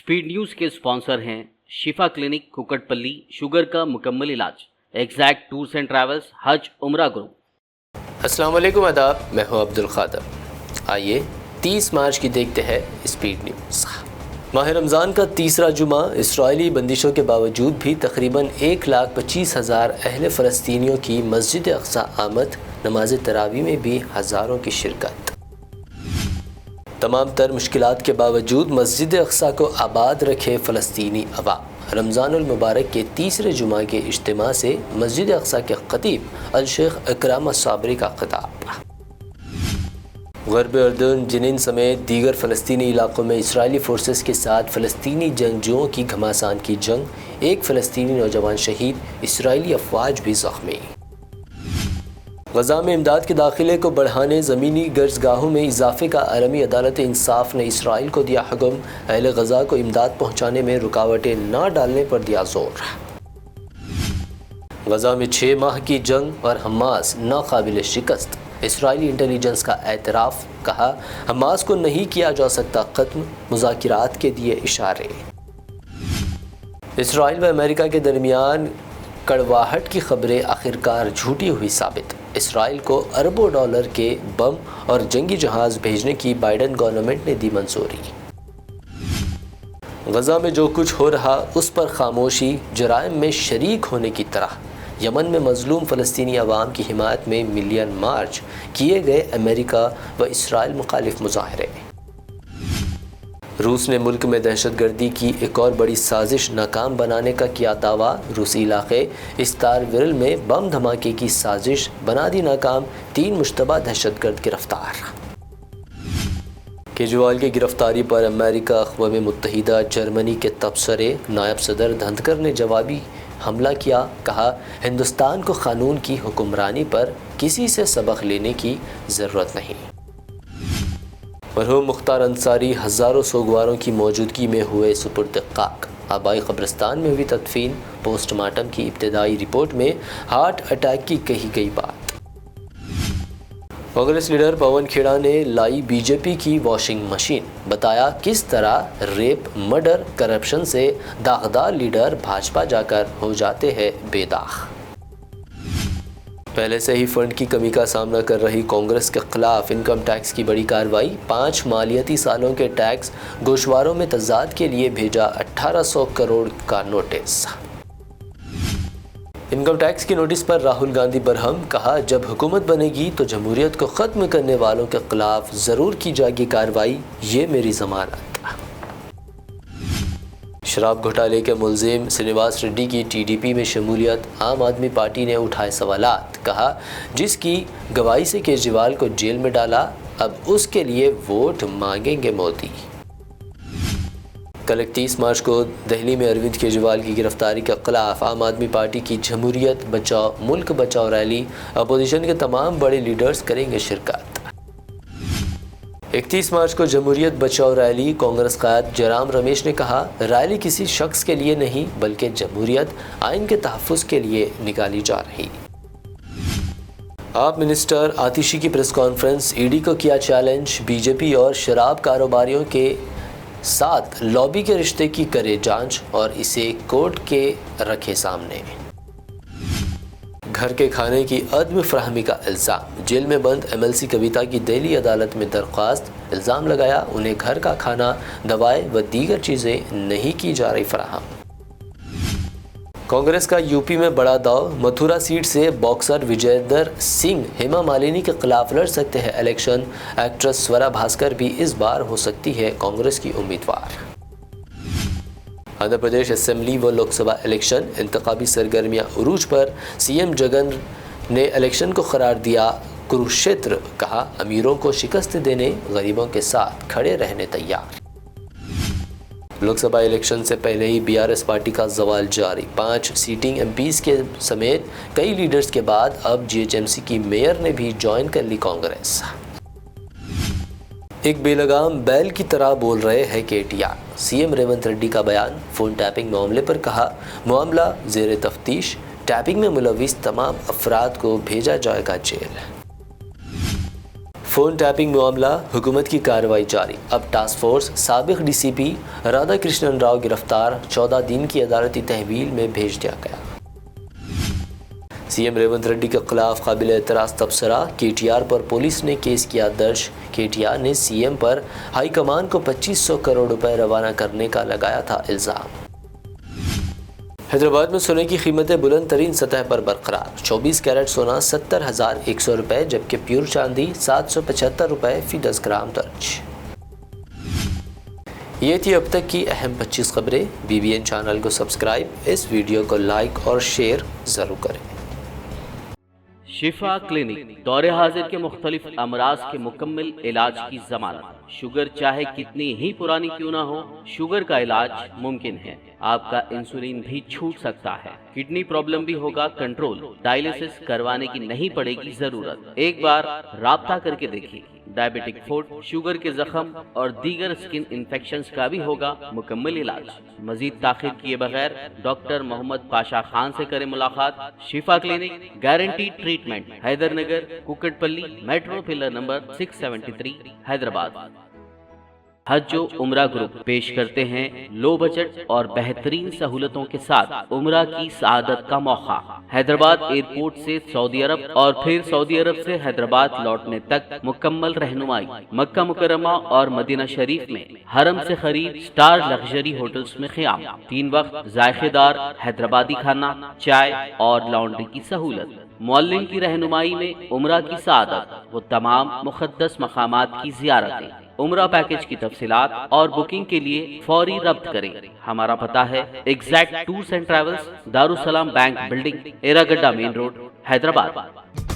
Speed news के sponsor हैं शिफा clinic Kukatpally, sugar का मुकम्मल इलाज, एग्जैक्ट टूर्स एंड ट्रैवल्स, हज उम्रा ग्रुप। अस्सलाम वालेकुम, आदाब। मैं हूं अब्दुल खादर। आइए 30 मार्च की देखते हैं स्पीड न्यूज़। माह रमज़ान का तीसरा जुमा, इसराइली बंदिशों के बावजूद भी तकरीबन 1,25,000 अहले फ़लस्तीनियों की मस्जिद अक़सा आमद, नमाज तरावी में भी हज़ारों की शिरकत। तमाम तर मुश्किलात के बावजूद मस्जिद अक़सा को आबाद रखे फ़लस्तीनी अवाम। रमज़ानुल मुबारक के तीसरे जुमा के इज्तिमा से मस्जिद अक़सा के ख़तीब अल-शेख इकराम साबरी का ख़िताब। ग़र्ब उर्दून, जिनिन समेत दीगर फ़लस्तीनी इलाक़ों में इसराइली फ़ोर्सेस के साथ फ़लस्तीनी जंगजुओं की घमासान की जंग, एक फ़लस्तीनी नौजवान शहीद, इसराइली अफ़वाज भी ज़ख्मी। गज़ा में इमदाद के दाखिले को बढ़ाने ज़मीनी गर्ज़गाहों में इजाफ़े का आलमी अदालत इंसाफ ने इसराइल को दिया हुक्म, अहले गज़ा को इमदाद पहुँचाने में रुकावटें न डालने पर दिया ज़ोर। गज़ा में 6 माह की जंग और हमास नाक़ाबिल शिकस्त, इसराइली इंटेलिजेंस का एतराफ़, कहा हमास को नहीं किया जा सकता ख़त्म, मुज़ाकिरात के दिए इशारे। इसराइल व अमेरिका के दरमियान कड़वाहट की खबरें आखिरकार झूठी हुई साबित, इसराइल को अरबों डॉलर के बम और जंगी जहाज़ भेजने की बाइडन गवर्नमेंट ने दी मंजूरी। गज़ा में जो कुछ हो रहा उस पर खामोशी, जराइम में शरीक होने की तरह। यमन में मजलूम फ़लस्तीनी अवाम की हिमायत में मिलियन मार्च, किए गए अमेरिका व इसराइल मुखालिफ मुजाहरे। रूस ने मुल्क में दहशतगर्दी की एक और बड़ी साजिश नाकाम बनाने का किया दावा। रूसी इलाके इस्तारविरल में बम धमाके की साजिश बना दी नाकाम, 3 मुश्तबा दहशतगर्द गिरफ्तार। केजरीवाल की गिरफ्तारी पर अमेरिका, अक़वाम मुत्तहिदा, जर्मनी के तबसरे। नायब सदर धनखड़ ने जवाबी हमला किया, कहा हिंदुस्तान को क़ानून की हुक्मरानी पर किसी से सबक लेने की ज़रूरत नहीं। मरहूम मुख्तार अंसारी हज़ारों सोगवारों की मौजूदगी में हुए सुपुर्द खाक। आबाई कब्रिस्तान में हुई तदफीन, पोस्टमार्टम की इब्तदाई रिपोर्ट में हार्ट अटैक की कही गई बात। कांग्रेस लीडर पवन खेड़ा ने लाई बीजेपी की वॉशिंग मशीन, बताया किस तरह रेप, मर्डर, करप्शन से दागदार लीडर भाजपा जाकर हो जाते हैं बेदाग। पहले से ही फंड की कमी का सामना कर रही कांग्रेस के खिलाफ इनकम टैक्स की बड़ी कार्रवाई। 5 मालियाती सालों के टैक्स गोशवारों में तजाद के लिए भेजा 1800 करोड़ का नोटिस। इनकम टैक्स की नोटिस पर राहुल गांधी बरहम, कहा जब हुकूमत बनेगी तो जमहूरियत को ख़त्म करने वालों के खिलाफ ज़रूर की जाएगी कार्रवाई, ये मेरी ज़मानत। शराब घोटाले के मुलजिम श्रीनिवास रेड्डी की टीडीपी में शमूलियत, आम आदमी पार्टी ने उठाए सवालात, कहा जिसकी गवाही से केजरीवाल को जेल में डाला, अब उसके लिए वोट मांगेंगे मोदी। कल 31 मार्च को दिल्ली में अरविंद केजरीवाल की गिरफ्तारी के खिलाफ आम आदमी पार्टी की जमहूरियत बचाओ, मुल्क बचाओ रैली, अपोजिशन के तमाम बड़े लीडर्स करेंगे शिरकत। 31 मार्च को जमहूरियत बचाओ रैली, कांग्रेस क़ायद जयराम रमेश ने कहा रैली किसी शख्स के लिए नहीं बल्कि जमहूरियत, आइन के तहफ़्फ़ुज़ के लिए निकाली जा रही। आप मिनिस्टर आतिशी की प्रेस कॉन्फ्रेंस, ईडी को किया चैलेंज, बीजेपी और शराब कारोबारियों के साथ लॉबी के रिश्ते की करे जांच और इसे कोर्ट के रखे सामने। घर के खाने की अदम फराहमी का इल्ज़ाम, जेल में बंद एमएलसी कविता की दिल्ली अदालत में दरख्वास्त, इल्ज़ाम लगाया उन्हें घर का खाना, दवाएं व दीगर चीज़ें नहीं की जा रही फराहम। कांग्रेस का यूपी में बड़ा दाव, मथुरा सीट से बॉक्सर विजेंदर सिंह हेमा मालिनी के खिलाफ लड़ सकते हैं इलेक्शन, एक्ट्रेस स्वरा भास्कर भी इस बार हो सकती है कांग्रेस की उम्मीदवार। आंध्र प्रदेश असेंबली व लोकसभा इलेक्शन, इंतखाबी सरगर्मियां उरूज पर, सीएम जगन ने इलेक्शन को करार दिया कुरुक्षेत्र, कहा अमीरों को शिकस्त देने, गरीबों के साथ खड़े रहने तैयार। लोकसभा इलेक्शन से पहले ही बीआरएस पार्टी का जवाल जारी, 5 सीटिंग एमपीज के समेत कई लीडर्स के बाद अब जीएचएमसी की मेयर ने भी ज्वाइन कर ली कांग्रेस। एक बेलगाम बैल की तरह बोल रहे हैं केटीआर, सीएम रेवंत रेड्डी का बयान। फ़ोन टैपिंग मामले पर कहा मामला ज़ेर तफ्तीश, टैपिंग में मुलविस तमाम अफराद को भेजा जाएगा जेल। فون ٹیپنگ معاملہ، حکومت کی کارروائی جاری، اب ٹاسک فورس سابق ڈی سی پی رادھا کرشنن راؤ گرفتار، 14 دن کی عدالتی تحویل میں بھیج دیا گیا۔ سی ایم ریونت ریڈی کے خلاف قابل اعتراض تبصرہ، کے ٹی آر پر پولیس نے کیس کیا درج، کے ٹی آر نے سی ایم پر ہائی کمان کو 2500 کروڑ روپے روانہ کرنے کا لگایا تھا الزام۔ حیدرآباد میں سونے کی قیمتیں بلند ترین سطح پر برقرار، 24 کیرٹ سونا 70,100 روپے جبکہ پیور چاندی 775 روپے فی 10 گرام درج۔ یہ تھی اب تک کی اہم 25 خبریں۔ BBN چینل کو سبسکرائب، اس ویڈیو کو لائک اور شیئر ضرور کریں۔ شفا کلینک دور حاضر کے مختلف امراض کے مکمل علاج کی ضمانت۔ شوگر چاہے کتنی ہی پرانی کیوں نہ ہو، شوگر کا علاج ممکن ہے۔ آپ کا انسولین بھی چھوٹ سکتا ہے، کڈنی پرابلم بھی ہوگا کنٹرول، ڈائلیسس کروانے کی نہیں پڑے گی ضرورت۔ ایک بار رابطہ کر کے دیکھیے۔ ڈائبیٹک فوڈ، شوگر کے زخم اور دیگر سکن انفیکشنز کا بھی ہوگا مکمل علاج۔ مزید تاخیر کیے بغیر ڈاکٹر محمد پاشا خان سے کریں ملاقات۔ Shifa clinic, guarantee treatment, Hyder Nagar, Kukatpally, metro pillar number 673، Hyderabad. حج و عمرہ گروپ پیش کرتے ہیں لو بجٹ اور بہترین سہولتوں کے ساتھ عمرہ کی سعادت کا موقع۔ حیدرآباد ایئرپورٹ سے سعودی عرب اور پھر سعودی عرب سے حیدرآباد لوٹنے تک مکمل رہنمائی۔ مکہ مکرمہ اور مدینہ شریف میں حرم سے قریب سٹار لگژری ہوٹلز میں قیام، 3 وقت ذائقے دار حیدرآبادی کھانا، چائے اور لانڈری کی سہولت۔ معلم کی رہنمائی میں عمرہ کی سعادت، وہ تمام مقدس مقامات کی زیارتیں۔ عمرہ پیکج کی تفصیلات اور بکنگ کے لیے فوری رابطہ کریں۔ ہمارا پتہ ہے exact tours and travels, Darussalam bank building, Erragadda main road, Hyderabad.